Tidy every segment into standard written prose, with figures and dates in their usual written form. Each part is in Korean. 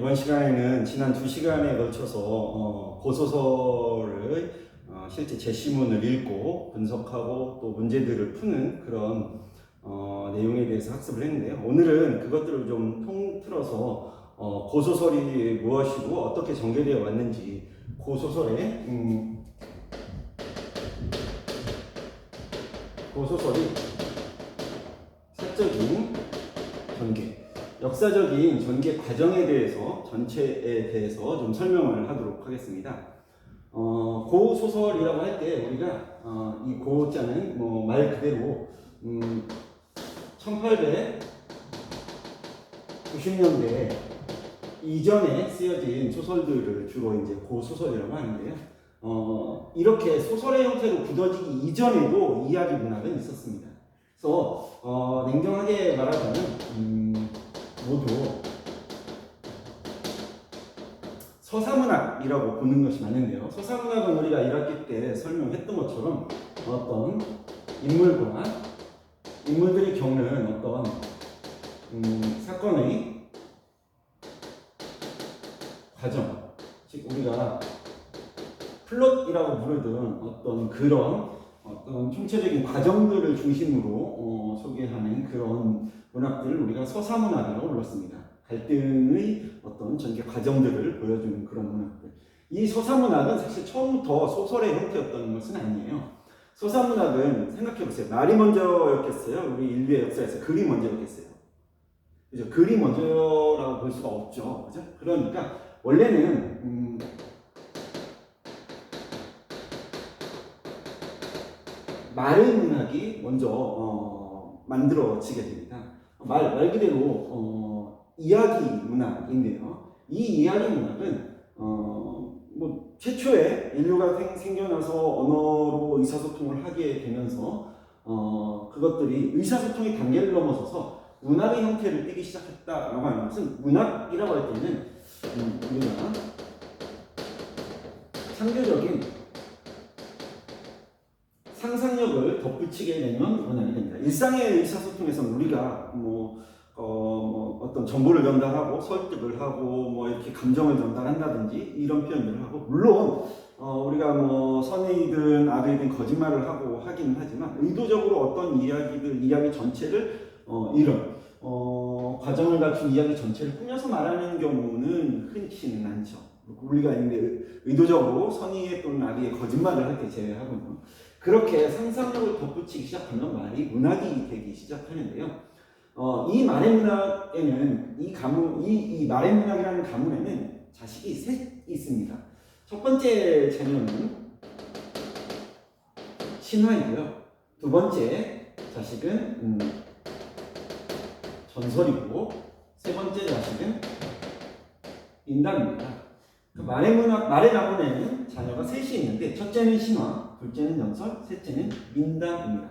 이번 시간에는 지난 2시간에 걸쳐서 고소설의 실제 제시문을 읽고 분석하고 또 문제들을 푸는 그런 내용에 대해서 학습을 했는데요. 오늘은 그것들을 좀 통틀어서 고소설이 무엇이고 어떻게 전개되어 왔는지, 고소설이 사적인 전개, 역사적인 전개 과정에 대해서, 전체에 대해서 좀 설명을 하도록 하겠습니다. 고소설이라고 할 때 우리가 이 고자는 말 그대로 1890년대 이전에 쓰여진 소설들을 주로 이제 고소설이라고 하는데요. 이렇게 소설의 형태로 굳어지기 이전에도 이야기 문학은 있었습니다. 그래서 냉정하게 말하자면 모두 서사문학이라고 보는 것이 맞는데요. 서사문학은 우리가 1학기 때 설명했던 것처럼 어떤 인물들이 겪는 어떤 사건의 과정, 즉 우리가 플롯이라고 부르던 어떤 그런 총체적인 과정들을 중심으로 소개하는 그런 문학들을 우리가 서사문학이라고 불렀습니다. 갈등의 어떤 전개 과정들을 보여주는 그런 문학들. 이 서사문학은 사실 처음부터 소설의 형태였던 것은 아니에요. 서사문학은 생각해보세요. 말이 먼저였겠어요? 우리 인류의 역사에서 글이 먼저였겠어요? 그죠? 글이 먼저라고 볼 수가 없죠. 그죠? 그러니까 원래는 말의 문학이 먼저 만들어지게 됩니다. 말 그대로 이야기 문학인데요. 이 이야기 문학은 최초에 인류가 생겨나서 언어로 의사소통을 하게 되면서 그것들이 의사소통의 단계를 넘어서서 문학의 형태를 띠기 시작했다라고 하는 것은, 문학이라고 할 때는 우리가 창조적인 상상력을 덧붙이게 되면 문학이 됩니다. 일상의 의사소통에서는 우리가 어떤 정보를 전달하고 설득을 하고 이렇게 감정을 전달한다든지 이런 표현들을 하고, 물론 우리가 선의든 악의든 거짓말을 하고 하기는 하지만 의도적으로 어떤 이야기 전체를 이런 과정을 갖춘 이야기 전체를 꾸며서 말하는 경우는 흔치는 않죠. 우리가 이제 의도적으로 선의의 또는 악의의 거짓말을 할 때 제외하고는, 그렇게 상상력을 덧붙이기 시작하면 말이 문학이 되기 시작하는데요. 이 말의 문학에는 이 말의 문학이라는 가문에는 자식이 셋 있습니다. 첫 번째 자녀는 신화이고요. 두 번째 자식은 전설이고, 세 번째 자식은 인담입니다. 말의 가문에는 자녀가 셋이 있는데, 첫째는 신화, 둘째는 전설, 셋째는 민담입니다.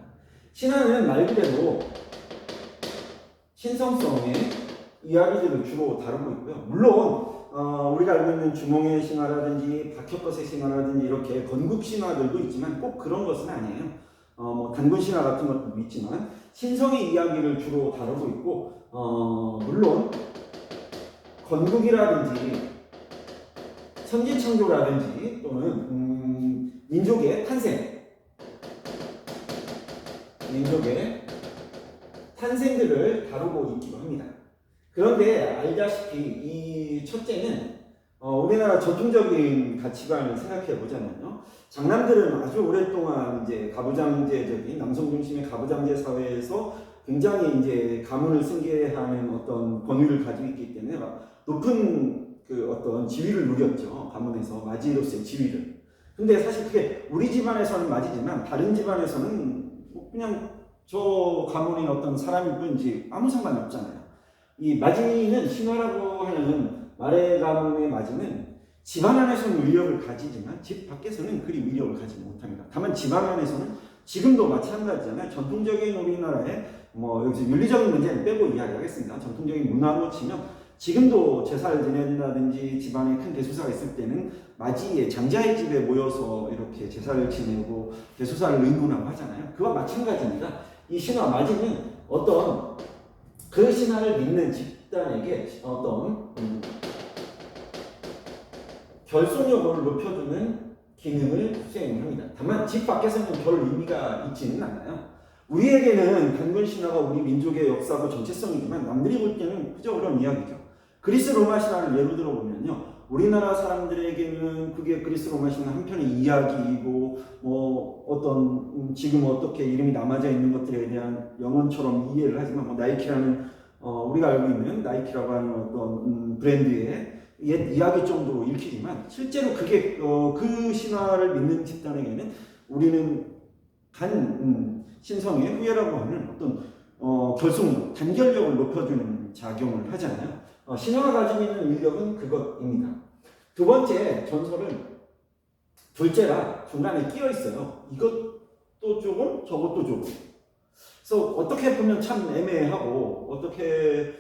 신화는 말 그대로 신성성의 이야기들을 주로 다루고 있고요. 물론 우리가 알고 있는 주몽의 신화라든지 박혁거의 신화라든지 이렇게 건국 신화들도 있지만 꼭 그런 것은 아니에요. 단군 신화 같은 것도 있지만 신성의 이야기를 주로 다루고 있고, 물론 건국이라든지 천지창조라든지 또는 민족의 탄생들을 다루고 있기도 합니다. 그런데 알다시피 이 첫째는 우리나라 전통적인 가치관을 생각해 보자면요, 장남들은 아주 오랫동안 이제 가부장제적인 남성 중심의 가부장제 사회에서 굉장히 이제 가문을 승계하는 어떤 권위를 가지고 있기 때문에 높은 어떤 지위를 누렸죠. 가문에서 마지로서의 지위를. 근데 사실 그게 우리 집안에서는 맞이지만 다른 집안에서는 그냥 저 가문의 어떤 사람일 뿐이지 아무 상관이 없잖아요. 이 마지는, 신화라고 하는 말의 가문의 마지는 집안 안에서는 위력을 가지지만 집 밖에서는 그리 위력을 가지지 못합니다. 다만 집안 안에서는 지금도 마찬가지잖아요. 전통적인 우리나라의 여기서 윤리적인 문제는 빼고 이야기하겠습니다. 전통적인 문화로 치면 지금도 제사를 지낸다든지 집안에 큰 대소사가 있을 때는 마지의 장자의 집에 모여서 이렇게 제사를 지내고 대소사를 의논하고 하잖아요. 그와 마찬가지입니다. 이 신화 마지는 어떤 그 신화를 믿는 집단에게 어떤 결속력을 높여주는 기능을 수행합니다. 다만 집 밖에서는 별 의미가 있지는 않아요. 우리에게는 단군 신화가 우리 민족의 역사고 정체성이지만 남들이 볼 때는 그저 그런 이야기죠. 그리스 로마 신화를 예로 들어보면요, 우리나라 사람들에게는 그게 그리스 로마 신화 한편의 이야기이고 뭐 어떤 지금 어떻게 이름이 남아져 있는 것들에 대한 영혼처럼 이해를 하지만 뭐 나이키라는 우리가 알고 있는 나이키라고 하는 어떤 브랜드의 옛 이야기 정도로 읽히지만 실제로 그게 그 신화를 믿는 집단에게는 우리는 신성의 후예라고 하는 어떤 결속력, 단결력을 높여주는 작용을 하잖아요. 신화가 가지고 있는 위력은 그것입니다. 두 번째, 전설은 둘째라 중간에 끼어 있어요. 이것도 조금, 저것도 조금. 그래서 어떻게 보면 참 애매하고 어떻게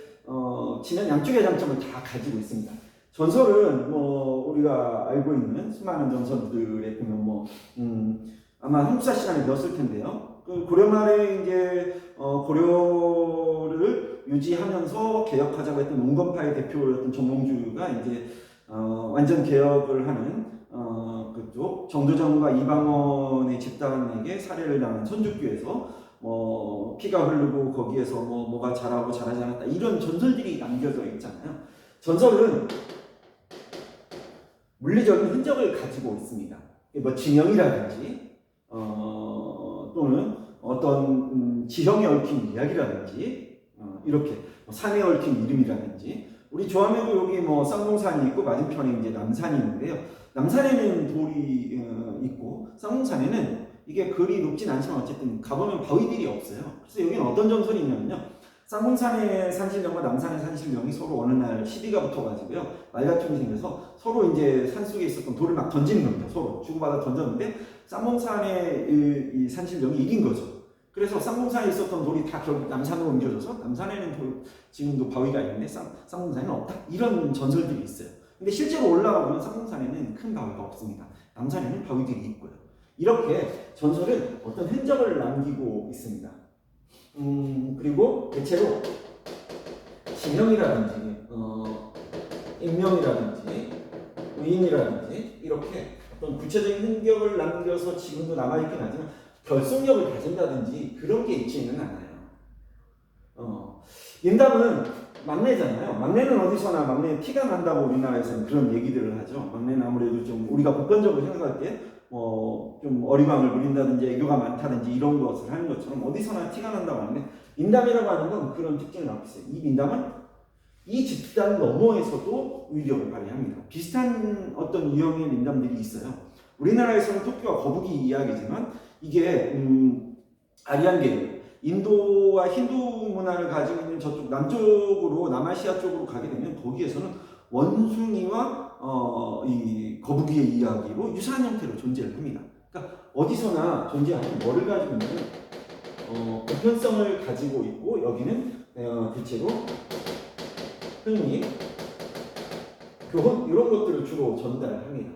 지난 양쪽의 장점을 다 가지고 있습니다. 전설은 뭐 우리가 알고 있는 수많은 전설들에 보면 아마 한국사 시간에 배웠을 텐데요. 그 고려 말에 이제 고려를 유지하면서 개혁하자고 했던 농건파의 대표였던 정몽주가 이제 완전 개혁을 하는 그쪽 정두정과 이방원의 집단에게 살해를 당한 천주교에서 피가 흐르고 거기에서 뭐가 자라고 자라지 않았다 이런 전설들이 남겨져 있잖아요. 전설은 물리적인 흔적을 가지고 있습니다. 뭐 진영이라든지 또는 어떤 지형에 얽힌 이야기라든지 이렇게 산에 얽힌 이름이라든지 우리 조합에도 여기 쌍봉산이 있고 맞은편에 이제 남산이 있는데요. 남산에는 돌이 있고 쌍봉산에는 이게 그리 높진 않지만 어쨌든 가보면 바위들이 없어요. 그래서 여기는 어떤 전설이 있냐면요. 쌍봉산의 산신령과 남산의 산신령이 서로 어느 날 시비가 붙어가지고요. 말다툼이 생겨서 서로 이제 산속에 있었던 돌을 막 던지는 겁니다. 서로 주고받아 던졌는데 쌍봉산의 이 산신령이 이긴 거죠. 그래서 쌍봉산에 있었던 돌이 다 결국 남산으로 옮겨져서 남산에는 지금도 바위가 있는데 쌍봉산에는 없다. 이런 전설들이 있어요. 근데 실제로 올라가보면 쌍봉산에는 큰 바위가 없습니다. 남산에는 바위들이 있고요. 이렇게 전설은 어떤 흔적을 남기고 있습니다. 그리고 대체로 지명이라든지 인명이라든지 의인이라든지 이렇게 어떤 구체적인 흔적을 남겨서 지금도 남아있긴 하지만 결속력을 가진다든지 그런 게 있지는 않아요. 인담은 막내잖아요. 막내는 어디서나 막내 티가 난다고 우리나라에서는 그런 얘기들을 하죠. 막내는 아무래도 좀 우리가 보편적으로 생각할 때 좀 어리광을 부린다든지 애교가 많다든지 이런 것을 하는 것처럼 어디서나 티가 난다고 하는데 인담이라고 하는 건 그런 특징을 갖고 있어요. 이 인담은 이 집단 너머에서도 위력을 발휘합니다. 비슷한 어떤 유형의 인담들이 있어요. 우리나라에서는 토끼와 거북이 이야기지만 이게 아리안계 인도와 힌두 문화를 가지고 있는 저쪽 남쪽으로 남아시아 쪽으로 가게 되면 거기에서는 원숭이와 이 거북이의 이야기로 유사한 형태로 존재를 합니다. 그러니까 어디서나 존재하는 뭐를 가지고 있는 보편성을 가지고 있고 여기는 대체로 흥미, 교훈 이런 것들을 주로 전달합니다.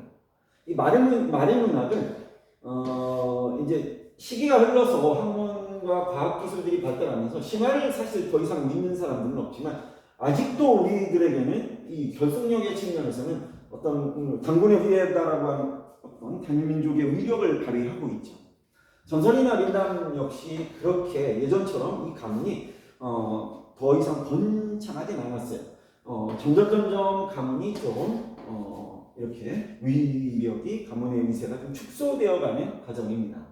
이 말의 문학은 이제 시기가 흘러서 학문과 과학 기술들이 발달하면서 신화를 사실 더 이상 믿는 사람들은 없지만 아직도 우리들에게는 이 결속력의 측면에서는 어떤 단군의 후예다라고 하는 어떤 단민족의 위력을 발휘하고 있죠. 전설이나 민담 역시 그렇게 예전처럼 이 가문이 더 이상 번창하진 않았어요. 점점 가문이 좀 이렇게 위력이 가문의 위세가 좀 축소되어가는 과정입니다.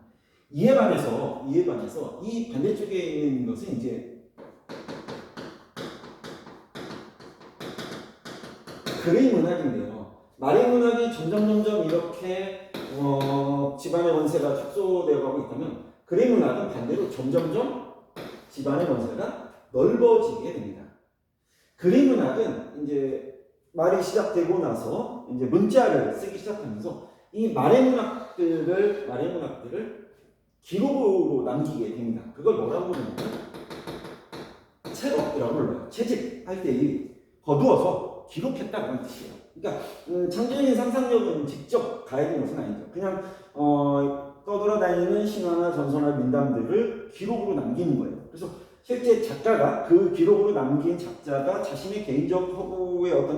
이에 반해서 이 반대쪽에 있는 것은 이제 그의 문학인데요. 말의 문학이 점점 이렇게 집안의 원세가 축소되어가고 있다면 그의 문학은 반대로 점점 집안의 원세가 넓어지게 됩니다. 그의 문학은 이제 말이 시작되고 나서 이제 문자를 쓰기 시작하면서 이 말의 문학들을 기록으로 남기게 됩니다. 그걸 뭐라고 부르냐면 채록이라고 불러요. 채집할 때 거두어서 기록했다는 뜻이에요. 그러니까 창조적인 상상력은 직접 가해진 것은 아니죠. 그냥 떠돌아다니는 신화나 전설이나 민담들을 기록으로 남기는 거예요. 그래서 실제 작가가 그 기록으로 남긴 작자가 자신의 개인적 허구의 어떤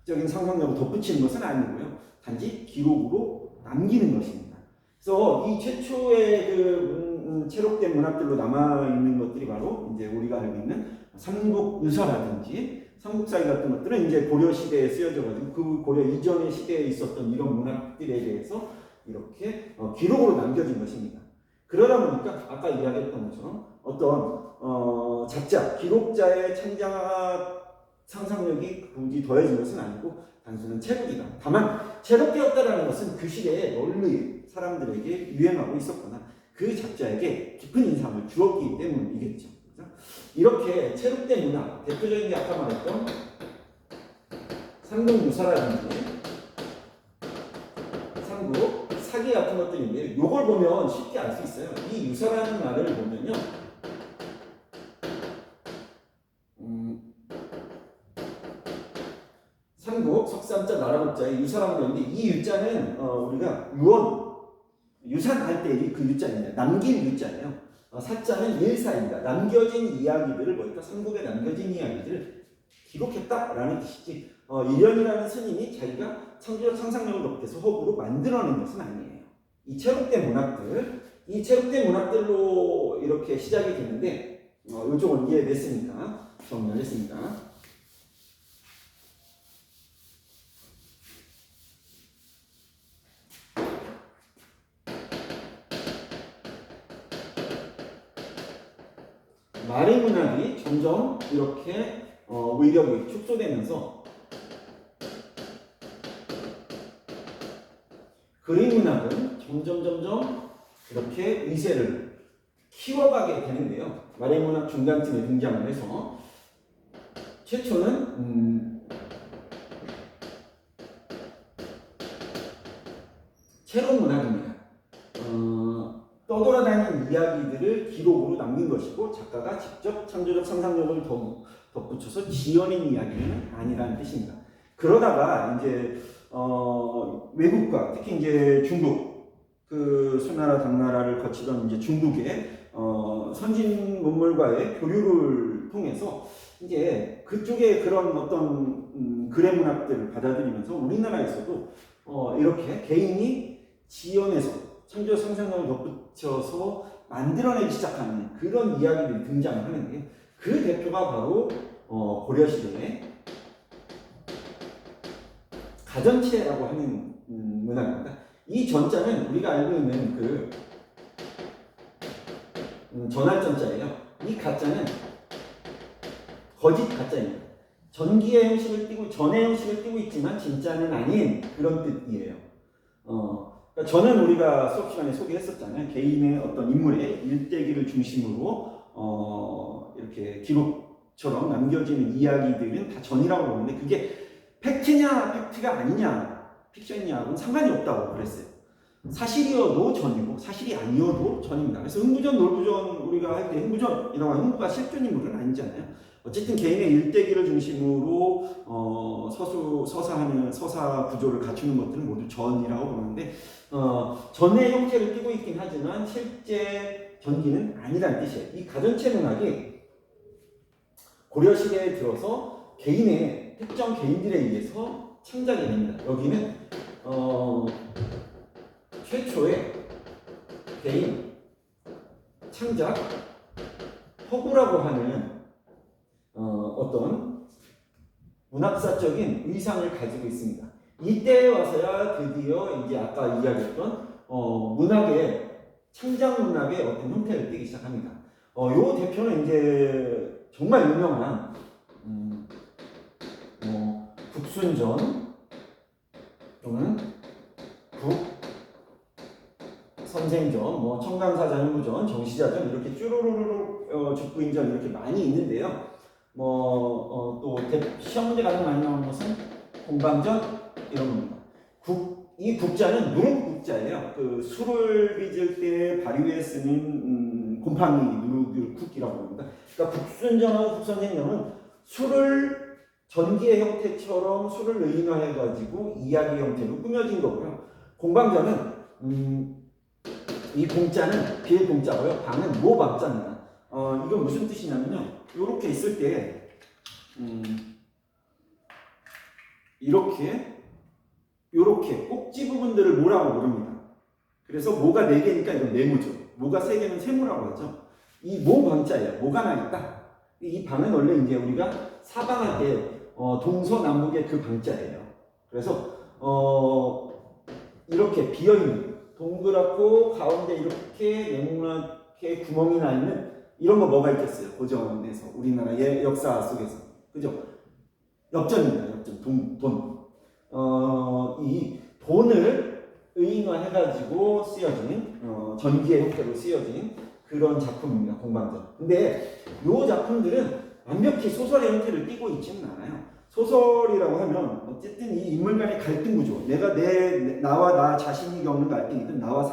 상상력을 덧붙이는 것은 아니고요. 단지 기록으로 남기는 것입니다. 그래서 이 최초의 체록된 문학들로 남아있는 것들이 바로 이제 우리가 알고 있는 삼국유서라든지 삼국사기 같은 것들은 이제 고려 시대에 쓰여져가지고 그 고려 이전의 시대에 있었던 이런 문학들에 대해서 이렇게 기록으로 남겨진 것입니다. 그러다 보니까 아까 이야기했던 것처럼 어떤 작자, 기록자의 창작 상상력이 굳이 더해진 것은 아니고 단순한 체록이다. 다만 체록되었다라는 것은 그 시대에 널리 사람들에게 유행하고 있었거나 그 작자에게 깊은 인상을 주었기 때문이겠죠. 그렇죠? 이렇게 체록된 문학, 대표적인 게 아까 말했던 삼국유사라든지 삼국, 사기 같은 것들인데 이걸 보면 쉽게 알 수 있어요. 이 유사라는 말을 보면요. 삼국, 석삼자, 나라국자의 유사라고 하는데 이 유자는 우리가 유산할 때 그 유자입니다. 남길 유자예요. 사자는 일사입니다. 남겨진 이야기들을 보니까 삼국에 남겨진 이야기들을 기록했다라는 뜻이지 일련이라는 스님이 자기가 창조적 상상력을 덧대서 허구로 만들어낸 것은 아니에요. 이 체록된 문학들로 이렇게 시작이 되는데 이쪽은 이해됐으니까 정리하겠습니다. 말의 문학이 점점 이렇게 위력이 축소되면서 그림 문학은 점점 이렇게 위세를 키워가게 되는데요. 말의 문학 중간쯤에 등장을 해서 최초는 체록 문학입니다. 떠돌아다니는 이야기들을 기록으로 남긴 것이고 작가가 직접 창조적 상상력을 덧붙여서 지어낸 이야기는 아니라는 뜻입니다. 그러다가 이제 외국과 특히 이제 중국 그 수나라 당나라를 거치던 이제 중국의 선진 문물과의 교류를 통해서 이제 그쪽의 그런 어떤 글의 문학들을 받아들이면서 우리나라에서도 이렇게 개인이 지어내서 창조적 상상력을 덧붙여서 만들어내기 시작하는 그런 이야기들이 등장을 하는데요. 그 대표가 바로 고려시대의 가전체라고 하는 문학입니다. 이 전자는 우리가 알고 있는 그 전할전자예요. 이 가짜는 거짓 가짜입니다. 전기의 형식을 띠고 전의 형식을 띠고 있지만 진짜는 아닌 그런 뜻이에요. 그러니까 저는 우리가 수업 시간에 소개했었잖아요. 개인의 어떤 인물의 일대기를 중심으로 이렇게 기록처럼 남겨지는 이야기들은 다 전이라고 보는데 그게 팩트냐 팩트가 아니냐 픽션이냐하고는 상관이 없다고 그랬어요. 사실이어도 전이고 사실이 아니어도 전입니다. 그래서 흥부전, 놀부전 우리가 할 때 흥부전이라고 하면 흥부가 실존 인물은 아니잖아요. 어쨌든 개인의 일대기를 중심으로 서사하는 서사 구조를 갖추는 것들은 모두 전이라고 보는데 전의 형태를 띠고 있긴 하지만 실제 전기는 아니라는 뜻이에요. 이 가전체 문학이 고려 시대에 들어서 개인의 특정 개인들에 의해서 창작이 됩니다. 여기는 최초의 개인 창작 허구라고 하는 어떤 문학사적인 의상을 가지고 있습니다. 이때에 와서야 드디어 이제 아까 이야기했던 문학의 창작 문학의 어떤 형태를 띠기 시작합니다. 요 대표는 이제 정말 유명한 국순전 또는 선생전, 청강사전, 흥부전, 정시자전 이렇게 쭈루루루 죽부인전 이렇게 많이 있는데요. 또 시험 문제 가장 많이 나오는 것은 공방전 이런 겁니다. 이 국자는 누룩국자예요. 그 술을 빚을 때 발효에 쓰는 곰팡이 누룩국이라고 합니다. 그러니까 국순전하고 국선생전은 술을 전기의 형태처럼 술을 의인화해가지고 이야기 형태로 꾸며진 거고요. 공방전은 이 공자는 빌공자고요. 방은 모방자입니다. 이건 무슨 뜻이냐면요. 이렇게 있을 때 이렇게 꼭지 부분들을 뭐라고 부릅니다. 그래서 모가 4개니까 이건 네모죠. 모가 3개는 세모라고 하죠. 이 모 방자예요. 모가 하나 있다. 이 방은 원래 이제 우리가 사방할 때 동서남북의 그 방자예요. 그래서 이렇게 비어있는 동그랗고 가운데 이렇게 네모나게 구멍이 나 있는 이런 거 뭐가 있겠어요? 고전에서 우리나라의 역사 속에서 그죠? 엽전입니다. 엽전 돈. 이 돈을 의인화해가지고 쓰여진 전기의 형태로 쓰여진 그런 작품입니다. 공방전. 근데 이 작품들은 완벽히 소설의 형태를 띠고 있지는 않아요. 소설이라고 하면 어쨌든 이 인물 간의 갈등 구조, 나와 나 자신이 겪는 갈등이든 나와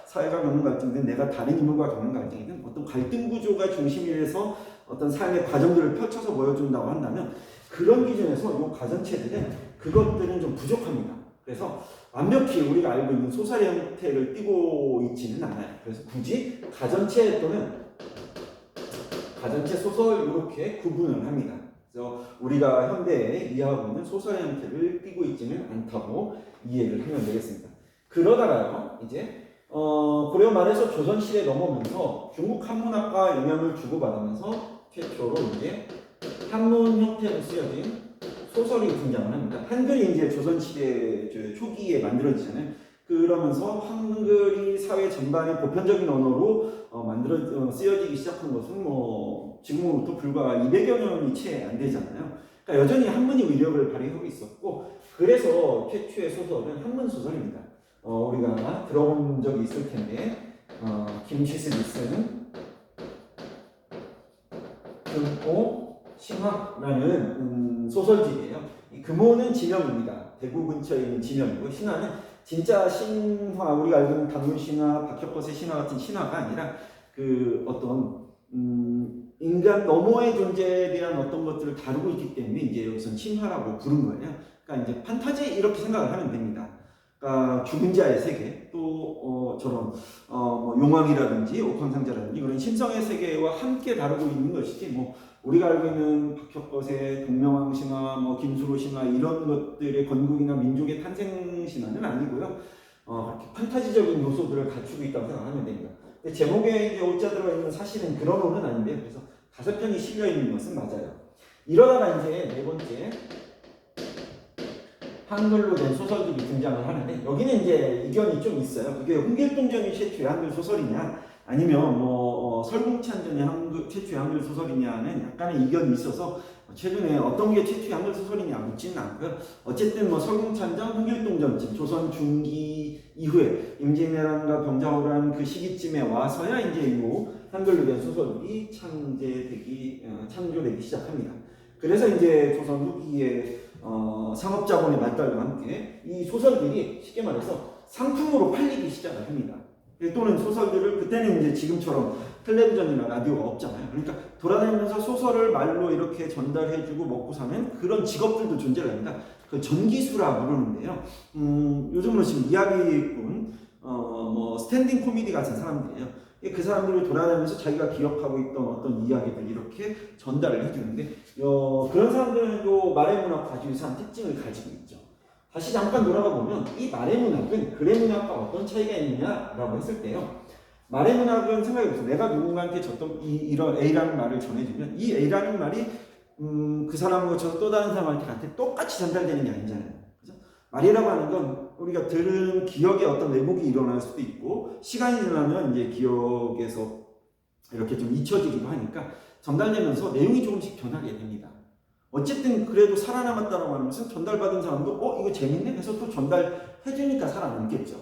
사회가 겪는 갈등이든 내가 다른 인물과 겪는 갈등이든 어떤 갈등 구조가 중심이라서 어떤 삶의 과정들을 펼쳐서 보여준다고 한다면 그런 기준에서 이 가전체들은 그것들은 좀 부족합니다. 그래서 완벽히 우리가 알고 있는 소설의 형태를 띠고 있지는 않아요. 그래서 굳이 가전체 또는 가전체 소설 이렇게 구분을 합니다. 그래서 우리가 현대에 이해하고 있는 소설의 형태를 띠고 있지는 않다고 이해를 하면 되겠습니다. 그러다가요, 이제 고려 말에서 조선 시대에 넘어오면서 중국 한문학과 영향을 주고받으면서 최초로 이제 한문 형태로 쓰여진 소설이 등장을 합니다. 한글이 이제 조선시대 초기에 만들어지잖아요. 그러면서 한글이 사회 전반의 보편적인 언어로 쓰여지기 시작한 것은 지금으로부터 불과 200여 년이 채 안 되잖아요. 그러니까 여전히 한문이 위력을 발휘하고 있었고, 그래서 최초의 소설은 한문 소설입니다. 우리가 들어본 적이 있을 텐데, 김시슬이 쓴 금오 신화라는 소설집이에요. 이 금오는 지명입니다. 대구 근처에 있는 지명이고, 신화는 진짜 신화, 우리가 알고 있는 단문신화, 박혁거세 신화 같은 신화가 아니라 그 어떤 인간 너머의 존재에 대한 어떤 것들을 다루고 있기 때문에 이제 여기서는 신화라고 부른 거예요. 그러니까 이제 판타지 이렇게 생각을 하면 됩니다. 그러니까 죽은 자의 세계, 또 저런 용왕이라든지 옥황상제라든지 그런 신성의 세계와 함께 다루고 있는 것이지 우리가 알고 있는 박혁거세, 동명왕 신화, 김수로 신화 이런 것들의 건국이나 민족의 탄생 신화는 아니고요. 그렇게 판타지적인 요소들을 갖추고 있다고 생각하면 됩니다. 근데 제목에 이제 오자 들어가 있는 사실은 그런 호는 아닌데요. 그래서 5편이 실려 있는 것은 맞아요. 이러다가 이제 네 번째 한글로 된 소설들이 등장을 하는데 여기는 이제 이견이 좀 있어요. 그게 홍길동전이 최초의 한글 소설이냐 아니면 설공찬전이 최초의 한글 소설이냐는 약간의 이견이 있어서 최근에 어떤 게 최초의 한글 소설이냐 묻지는 않고요. 어쨌든 설공찬전, 홍길동전쯤 조선 중기 이후에 임진왜란과 병자호란 그 시기쯤에 와서야 이제 이 한글로 된 소설이 창조되기 시작합니다. 그래서 이제 조선 후기에 상업자본의 발달과 함께 이 소설들이 쉽게 말해서 상품으로 팔리기 시작을 합니다. 또는 소설들을 그때는 이제 지금처럼 텔레비전이나 라디오가 없잖아요. 그러니까 돌아다니면서 소설을 말로 이렇게 전달해주고 먹고 사는 그런 직업들도 존재를 합니다. 그 전기수라 부르는데요. 요즘으로 지금 이야기꾼, 스탠딩 코미디 같은 사람들이에요. 그 사람들이 돌아다니면서 자기가 기억하고 있던 어떤 이야기들 이렇게 전달을 해주는데 그런 사람들은 요 말의 문학 가지고 유사한 특징을 가지고 있죠. 다시 잠깐 돌아가 보면 이 말의 문학은 글의 문학과 어떤 차이가 있느냐라고 했을 때요. 말의 문학은 생각해보세요. 내가 누군가한테 이런 A라는 말을 전해주면 이 A라는 말이 그 사람을 거쳐서 또 다른 사람한테 똑같이 전달되는 게 아니잖아요. 그죠? 말이라고 하는 건 우리가 들은 기억에 어떤 왜곡이 일어날 수도 있고 시간이 지나면 이제 기억에서 이렇게 좀 잊혀지기도 하니까 전달되면서 내용이 조금씩 변하게 됩니다. 어쨌든 그래도 살아남았다고 하는 것은 전달받은 사람도 이거 재밌네? 해서 또 전달해주니까 살아남겠죠.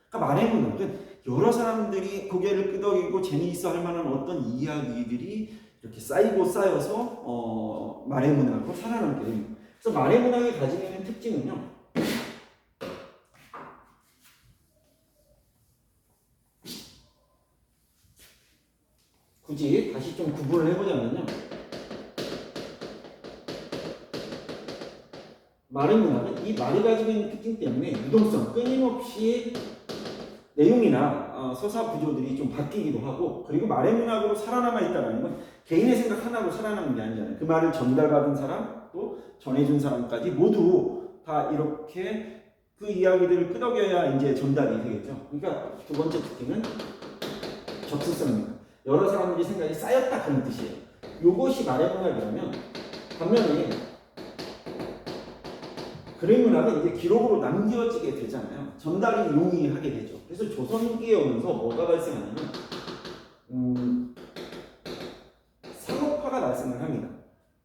그러니까 말의 문학은 여러 사람들이 고개를 끄덕이고 재미있어 할 만한 어떤 이야기들이 이렇게 쌓여서 말의 문학으로 살아남게 됩니다. 그래서 말의 문학이 가지고 있는 특징은요. 굳이 다시 좀 구분을 해보자면요. 말의 문학은 이 말이 가지고 있는 특징 때문에 유동성, 끊임없이 내용이나 서사 구조들이 좀 바뀌기도 하고 그리고 말의 문학으로 살아남아 있다는 건 개인의 생각 하나로 살아남는 게 아니잖아요. 그 말을 전달받은 사람 또 전해준 사람까지 모두 다 이렇게 그 이야기들을 끄덕여야 이제 전달이 되겠죠. 그러니까 두 번째 특징은 접근성입니다. 여러 사람들이 생각이 쌓였다 그런 뜻이에요. 이것이 말의 문학이라면 반면에 그림 문학은 이제 기록으로 남겨지게 되잖아요. 전달이 용이하게 되죠. 그래서 조선기에 오면서 뭐가 발생하냐면 상업화가 발생을 합니다.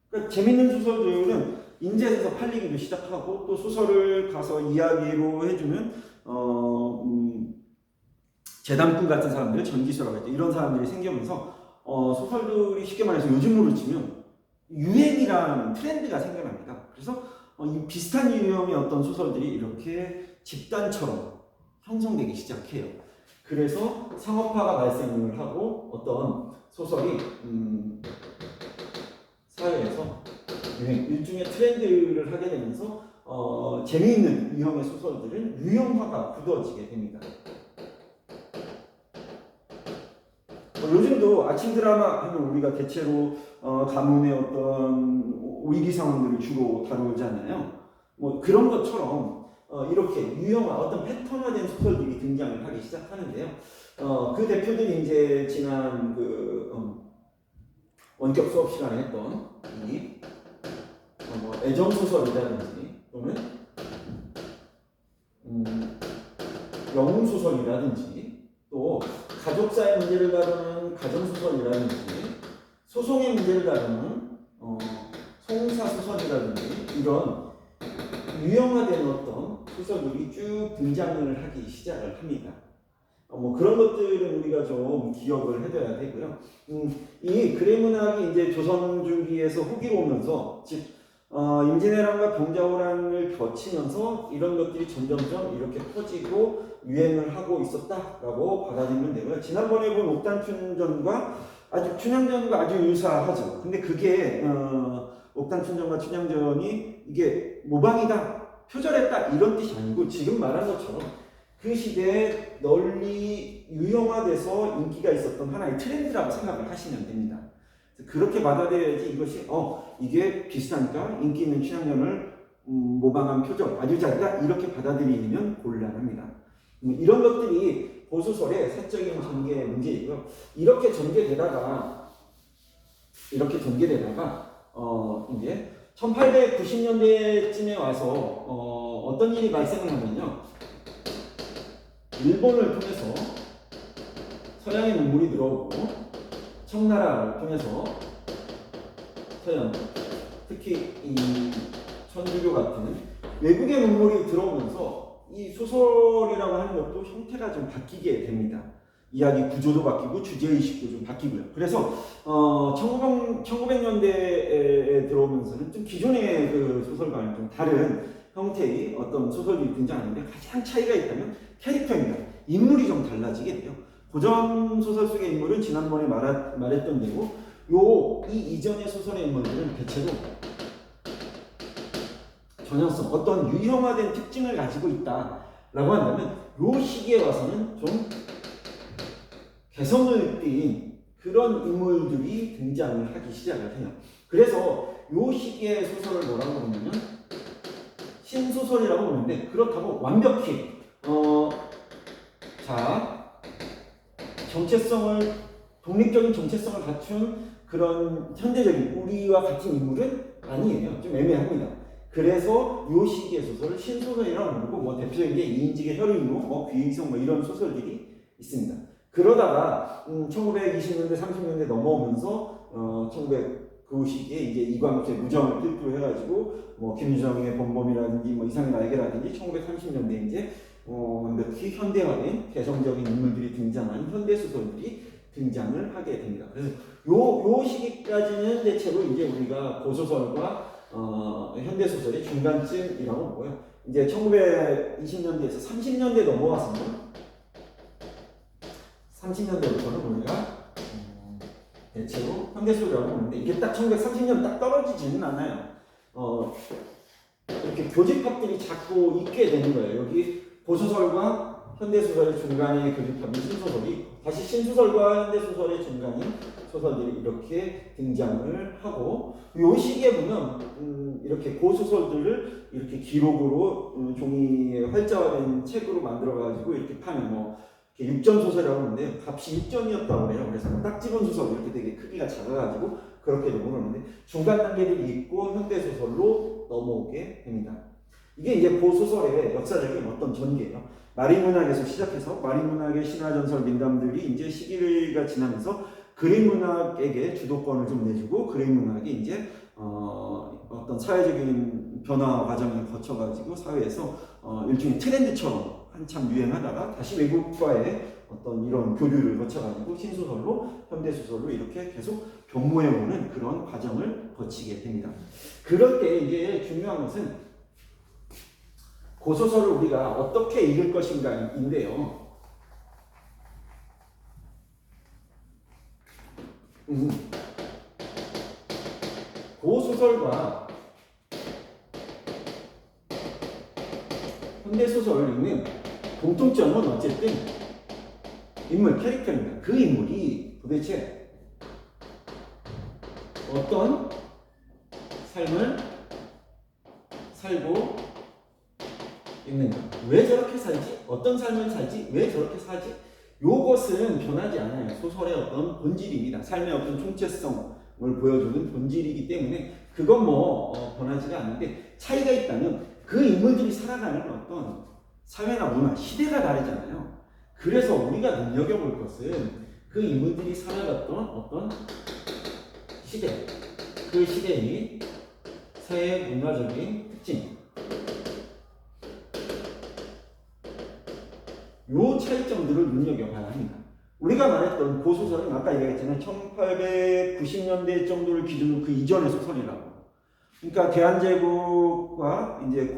그러니까 재밌는 소설들은 인쇄해서 팔리기도 시작하고 또 소설을 가서 이야기로 해주는 재단꾼 같은 사람들, 전기수라고 했죠. 이런 사람들이 생기면서 소설들이 쉽게 말해서 요즘으로 치면 유행이라는 트렌드가 생겨납니다. 그래서 이 비슷한 유형의 어떤 소설들이 이렇게 집단처럼 형성되기 시작해요. 그래서 상업화가 발생을 하고 어떤 소설이 사회에서 유행, 일종의 트렌드를 하게 되면서 재미있는 유형의 소설들은 유형화가 굳어지게 됩니다. 요즘도 아침 드라마 하면 우리가 대체로 가문의 어떤 위기 상황들을 주로 다루잖아요. 뭐 그런 것처럼 이렇게 유형화, 어떤 패턴화된 소설들이 등장을 하기 시작하는데요. 그 대표들이 이제 지난 원격 수업 시간에 했던 이 애정 소설이라든지 또는 영웅 소설이라든지 또 가족사의 문제를 다루는 가정소설이라든지 소송의 문제를 다루는 송사소설이라든지 이런 유형화된 어떤 소설들이 쭉 등장을 하기 시작을 합니다. 뭐 그런 것들은 우리가 좀 기억을 해둬야 되고요. 이 그림문학이 이제 조선 중기에서 후기로 오면서 즉 임진왜란과 병자호란을 거치면서 이런 것들이 점점점 이렇게 퍼지고 유행을 하고 있었다라고 받아들이면 되고요. 지난번에 본 옥단춘전과 춘향전과 아주 유사하죠. 근데 그게 옥단춘전과 춘향전이 이게 모방이다, 표절했다 이런 뜻이 아니고 지금 말한 것처럼 그 시대에 널리 유형화돼서 인기가 있었던 하나의 트렌드라고 생각을 하시면 됩니다. 그렇게 받아들여야지 이것이 이게 비슷하니까 인기 있는 춘향전을 모방한 표적 아주 잘다 이렇게 받아들이면 곤란합니다. 이런 것들이 고소설의 사적인 전개의 문제이고요. 이렇게 전개되다가 이제 1890년대쯤에 와서 어떤 일이 발생을 하면요. 일본을 통해서 서양의 문물이 들어오고 청나라를 통해서 서양, 특히 이 천주교 같은 외국의 문물이 들어오면서 이 소설이라고 하는 것도 형태가 좀 바뀌게 됩니다. 이야기 구조도 바뀌고 주제의식도 좀 바뀌고요. 그래서 1900년대에 들어오면서는 좀 기존의 그 소설과는 좀 다른 형태의 어떤 소설이 등장하는데 가장 차이가 있다면 캐릭터입니다. 인물이 좀 달라지게 돼요. 고전 소설 속의 인물은 지난번에 말했던 대로 이 이전의 소설의 인물들은 대체로 전형성, 어떤 유형화된 특징을 가지고 있다라고 한다면 이 시기에 와서는 좀 개성을 띈 그런 인물들이 등장을 하기 시작을 해요. 그래서 이 시기의 소설을 뭐라고 부르냐면 신소설이라고 부르는데 그렇다고 완벽히 독립적인 정체성을 갖춘 그런 현대적인 우리와 같은 인물은 아니에요. 좀 애매합니다. 그래서 이 시기의 소설을 신소설이라고 부르고 뭐 대표적인 게 이인직의 혈의인모, 귀의성 이런 소설들이 있습니다. 그러다가 1920년대, 30년대 넘어오면서 그 시기에 이제 이광수의 무정을 필두로 해가지고 김유정의 범범이라든지 이상의 날개라든지 1930년대 이제 완벽히 현대화된 개성적인 인물들이 등장한 현대 소설들이 등장을 하게 됩니다. 그래서 요 시기까지는 대체로 이제 우리가 고소설과 현대 소설의 중간쯤이라고 보고요. 이제 1920년대에서 30년대 넘어와서는 30년대부터는 우리가 대체로 현대소설이라고 하는데 이게 딱 1930년 딱 떨어지지는 않아요. 이렇게 교집합들이 자꾸 있게 되는 거예요. 여기 고소설과 현대소설의 중간에 교집합인 신소설이 다시 신소설과 현대소설의 중간인 소설들이 이렇게 등장을 하고 이 시기에 보면 이렇게 고소설들을 이렇게 기록으로 종이에 활자화된 책으로 만들어가지고 이렇게 파는 뭐 육전 소설이라고 하는데 값이 육전이었다고 그래요. 그래서 딱 집은 소설 이렇게 되게 크기가 작아가지고 그렇게 넘어가는데 중간 단계들이 있고 현대 소설로 넘어오게 됩니다. 이게 이제 고소설의 역사적인 어떤 전개예요. 마린 문학에서 시작해서 마린 문학의 신화전설 민담들이 이제 시기가 지나면서 그림 문학에게 주도권을 좀 내주고 그림 문학이 이제 어떤 사회적인 변화 과정을 거쳐가지고 사회에서 일종의 트렌드처럼 한참 유행하다가 다시 외국과의 어떤 이런 교류를 거쳐가지고 신소설로 현대소설로 이렇게 계속 변모해오는 그런 과정을 거치게 됩니다. 그럴 때 이제 중요한 것은 고소설을 우리가 어떻게 읽을 것인가인데요. 고소설과 현대소설을 읽는 공통점은 어쨌든 인물 캐릭터입니다. 그 인물이 도대체 어떤 삶을 살고 있는가? 왜 저렇게 살지? 어떤 삶을 살지? 왜 저렇게 살지? 요것은 변하지 않아요. 소설의 어떤 본질입니다. 삶의 어떤 총체성을 보여주는 본질이기 때문에 그건 뭐 변하지가 않는데 차이가 있다면 그 인물들이 살아가는 어떤 사회나 문화, 시대가 다르잖아요. 그래서 우리가 눈여겨볼 것은 그 인물들이 살아갔던 어떤 시대, 그 시대의 사회 문화적인 특징, 요 차이점들을 눈여겨봐야 합니다. 우리가 말했던 고소설은 아까 얘기했잖아요. 1890년대 정도를 기준으로 그 이전의 소설이라고. 그러니까 대한제국과 이제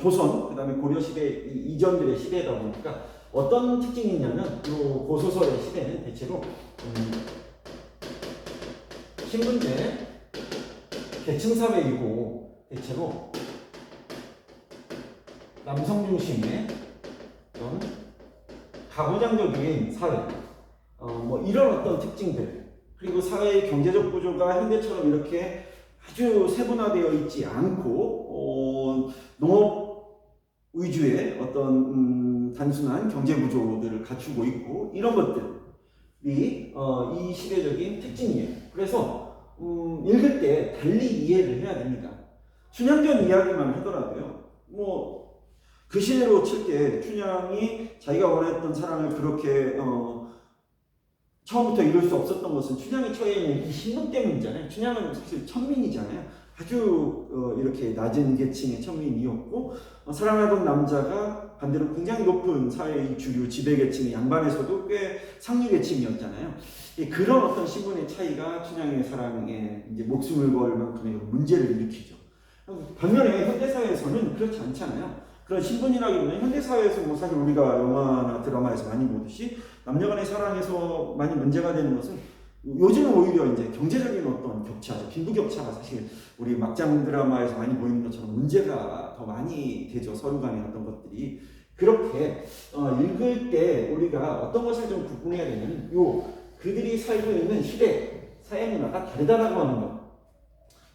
조선, 그 다음에 고려시대 이전들의 시대다 보니까 어떤 특징이 있냐면 요 고소설의 시대는 대체로 신분제 계층사회이고 대체로 남성 중심의 가부장적인 사회, 뭐 이런 어떤 특징들, 그리고 사회의 경제적 구조가 현대처럼 이렇게 아주 세분화되어 있지 않고 농업 위주의 어떤 단순한 경제 구조들을 갖추고 있고 이런 것들이 이 시대적인 특징이에요. 그래서 읽을 때 달리 이해를 해야 됩니다. 춘향전 이야기만 하더라도요. 뭐 그 시대로 칠 때 춘향이 자기가 원했던 사랑을 그렇게 처음부터 이룰 수 없었던 것은 춘향이 처해 있는 이 신분 때문이잖아요. 춘향은 사실 천민이잖아요. 아주 이렇게 낮은 계층의 천민이었고 사랑하던 남자가 반대로 굉장히 높은 사회의 주류 지배계층의 양반에서도 꽤 상류계층이었잖아요. 그런 어떤 신분의 차이가 춘향의 사랑에 이제 목숨을 걸 만큼의 문제를 일으키죠. 반면에 현대사회에서는 그렇지 않잖아요. 그런 신분이라기보다는 현대사회에서 뭐 사실 우리가 영화나 드라마에서 많이 보듯이 남녀간의 사랑에서 많이 문제가 되는 것은 요즘은 오히려 이제 경제적인 어떤 격차죠. 빈부격차가 사실 우리 막장 드라마에서 많이 보이는 것처럼 문제가 더 많이 되죠. 서로 간의 어떤 것들이. 그렇게 읽을 때 우리가 어떤 것을 좀 구분해야 되냐면 그들이 살고 있는 시대, 사회 문화가 다르다라고 하는 것.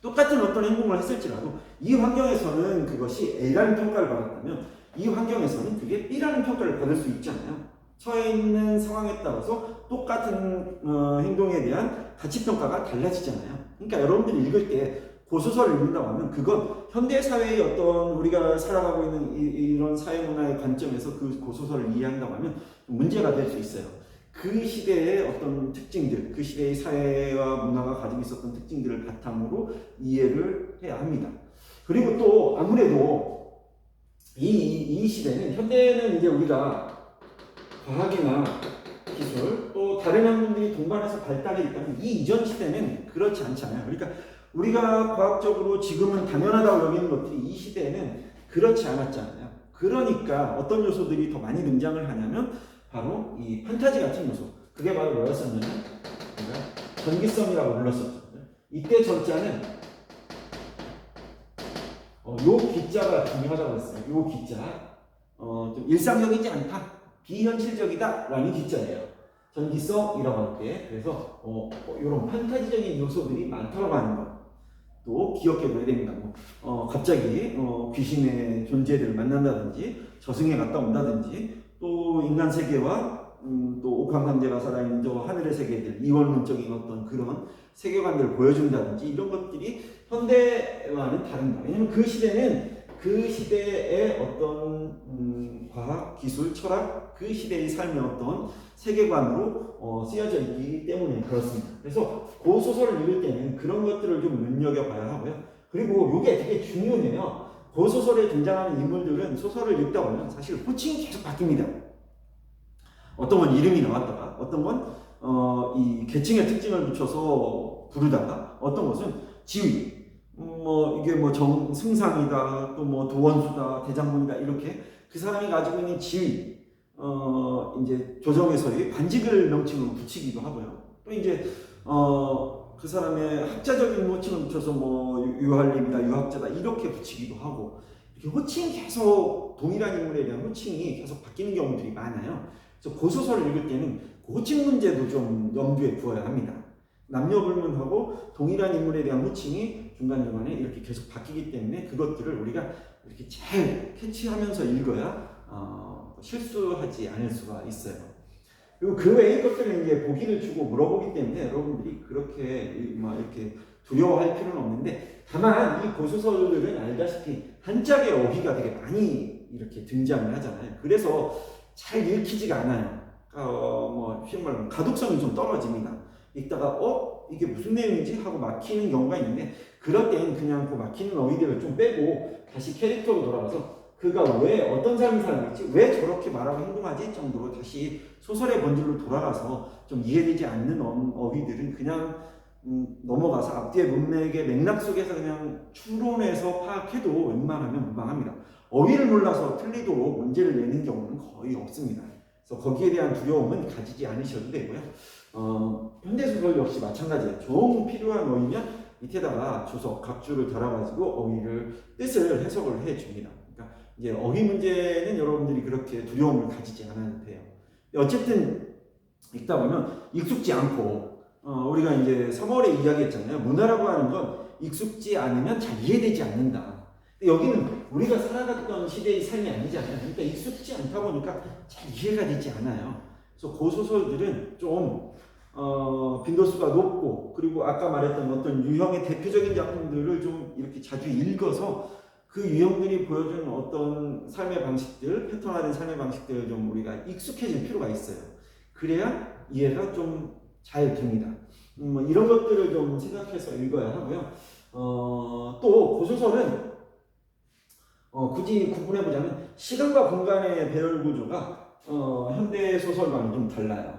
똑같은 어떤 행동을 했을지라도 이 환경에서는 그것이 A라는 평가를 받았다면 이 환경에서는 그게 B라는 평가를 받을 수 있잖아요. 처해 있는 상황에 따라서 똑같은 행동에 대한 가치평가가 달라지잖아요. 그러니까 여러분들이 읽을 때 고소설을 읽는다고 하면 그건 현대사회의 어떤 우리가 살아가고 있는 이런 사회문화의 관점에서 그 고소설을 이해한다고 하면 문제가 될 수 있어요. 그 시대의 어떤 특징들, 그 시대의 사회와 문화가 가지고 있었던 특징들을 바탕으로 이해를 해야 합니다. 그리고 또 아무래도 이 시대는 현대는 이제 우리가 과학이나 기술 또 다른 학문들이 동반해서 발달해 있다면 이 이전 시대는 그렇지 않잖아요. 그러니까 우리가 과학적으로 지금은 당연하다고 여기는 것들이 이 시대에는 그렇지 않았잖아요. 그러니까 어떤 요소들이 더 많이 등장을 하냐면 바로 이 판타지 같은 요소. 그게 바로 뭐였었냐면 우리가 전기성이라고 불렀었거든요. 이때 전자는 요 기자가 중요하다고 했어요. 요 기자 좀 일상적이지 않다, 비현실적이다 라는 기자예요. 전기성이라고 할 때. 그래서 이런 판타지적인 요소들이 많다고 하는 것. 또 기억해둬야 됩니다. 갑자기 귀신의 존재들을 만난다든지 저승에 갔다 온다든지 또 인간 세계와 또 옥황상제가 살아있는 저 하늘의 세계들 이원론적인 어떤 그런 세계관들을 보여준다든지 이런 것들이 현대와는 다른다. 왜냐하면 그 시대는 그 시대의 어떤 과학, 기술, 철학, 그 시대의 삶의 어떤 세계관으로 쓰여져 있기 때문에 그렇습니다. 그래서 그 소설을 읽을 때는 그런 것들을 좀 눈여겨봐야 하고요. 그리고 이게 되게 중요해요. 그 소설에 등장하는 인물들은 소설을 읽다 보면 사실 호칭이 계속 바뀝니다. 어떤 건 이름이 나왔다가 어떤 건 이 계층의 특징을 붙여서 부르다가 어떤 것은 지위 이게 승상이다 또 도원수다 대장군이다 이렇게 그 사람이 가지고 있는 지위 이제 조정에서의 관직을 명칭으로 붙이기도 하고요. 또 이제 그 사람의 학자적인 호칭을 붙여서 유할림이다 유학자다 이렇게 붙이기도 하고 이렇게 호칭이 계속 동일한 인물에 대한 호칭이 계속 바뀌는 경우들이 많아요. 그래서 고소설을 읽을 때는 그 호칭 문제도 좀 염두에 두어야 합니다. 남녀불문하고 동일한 인물에 대한 호칭이 중간중간에 이렇게 계속 바뀌기 때문에 그것들을 우리가 이렇게 잘 캐치하면서 읽어야 실수하지 않을 수가 있어요. 그리고 그 외의 것들은 이제 보기를 주고 물어보기 때문에 여러분들이 그렇게 이렇게 두려워할 필요는 없는데 다만 이 고소설들은 알다시피 한짝의 어휘가 되게 많이 이렇게 등장을 하잖아요. 그래서 잘 읽히지가 않아요. 쉬운 말로 가독성이 좀 떨어집니다. 읽다가 이게 무슨 내용이지? 하고 막히는 경우가 있는데 그럴 땐 그냥 그 막히는 어휘들을 좀 빼고 다시 캐릭터로 돌아가서 그가 왜 어떤 삶을 살고 있지? 왜 저렇게 말하고 행동하지? 정도로 다시 소설의 본질로 돌아가서 좀 이해되지 않는 어휘들은 그냥 넘어가서 앞뒤의 문맥의 맥락 속에서 그냥 추론해서 파악해도 웬만하면 무방합니다. 어휘를 몰라서 틀리도록 문제를 내는 경우는 거의 없습니다. 그래서 거기에 대한 두려움은 가지지 않으셔도 되고요. 현대소설 역시 마찬가지예요. 좀 필요한 어휘면 밑에다가 주석, 각주를 달아가지고 어휘를 뜻을 해석을 해줍니다. 그러니까 이제 어휘 문제는 여러분들이 그렇게 두려움을 가지지 않아도 돼요. 어쨌든 읽다 보면 익숙지 않고 우리가 이제 3월에 이야기했잖아요. 문화라고 하는 건 익숙지 않으면 잘 이해되지 않는다. 여기는 우리가 살아갔던 시대의 삶이 아니잖아요. 그러니까 익숙지 않다 보니까 잘 이해가 되지 않아요. 그래서 고소설들은 좀 빈도수가 높고 그리고 아까 말했던 어떤 유형의 대표적인 작품들을 좀 이렇게 자주 읽어서 그 유형들이 보여주는 어떤 삶의 방식들, 패턴화된 삶의 방식들을 좀 우리가 익숙해질 필요가 있어요. 그래야 이해가 좀 잘 됩니다. 이런 것들을 좀 생각해서 읽어야 하고요. 또 고소설은 굳이 구분해보자면 시간과 공간의 배열 구조가 현대 소설과는 좀 달라요.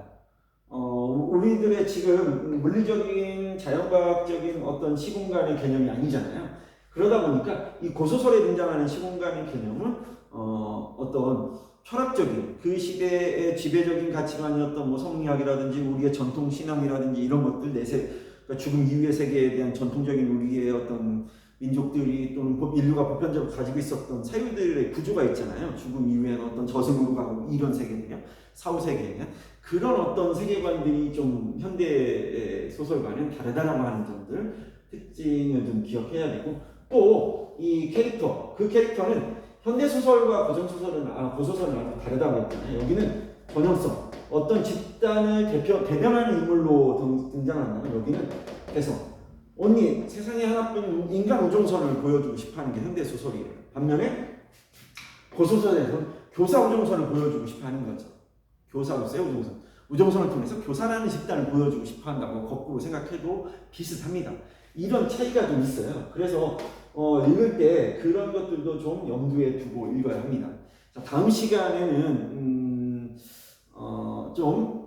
우리들의 지금 물리적인 자연과학적인 어떤 시공간의 개념이 아니잖아요. 그러다 보니까 이 고소설에 등장하는 시공간의 개념은 어떤 철학적인 그 시대의 지배적인 가치관이었던 성리학이라든지 우리의 전통 신앙이라든지 이런 것들 그러니까 죽음 이후의 세계에 대한 전통적인 우리의 어떤 민족들이 또는 인류가 보편적으로 가지고 있었던 사유들의 구조가 있잖아요. 죽음 이후에는 어떤 저승으로 가고 이런 세계냐, 사후세계냐 그런 어떤 세계관들이 좀 현대 소설과는 다르다라고 하는 점들 특징을 좀 기억해야 되고 또 이 캐릭터, 그 캐릭터는 현대 소설과 고소설은 아주 다르다고 했잖아요. 여기는 번영성, 어떤 집단을 대변하는 인물로 등장하는 여기는 개성. 언니 세상에 하나뿐인 인간 우정선을 보여주고 싶어하는 게 현대 소설이에요. 반면에 고소설에서는 교사 우정선을 보여주고 싶어하는 거죠. 교사로서의 우정선. 우정선을 통해서 교사라는 집단을 보여주고 싶어한다고 거꾸로 생각해도 비슷합니다. 이런 차이가 좀 있어요. 그래서 읽을 때 그런 것들도 좀 염두에 두고 읽어야 합니다. 자, 다음 시간에는 좀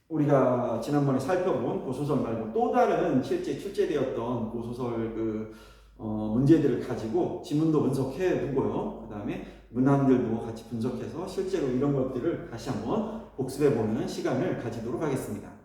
우리가 지난번에 살펴본 고소설 말고 또 다른 실제 출제되었던 고소설 문제들을 가지고 지문도 분석해 보고요. 그 다음에 문항들도 같이 분석해서 실제로 이런 것들을 다시 한번 복습해 보는 시간을 가지도록 하겠습니다.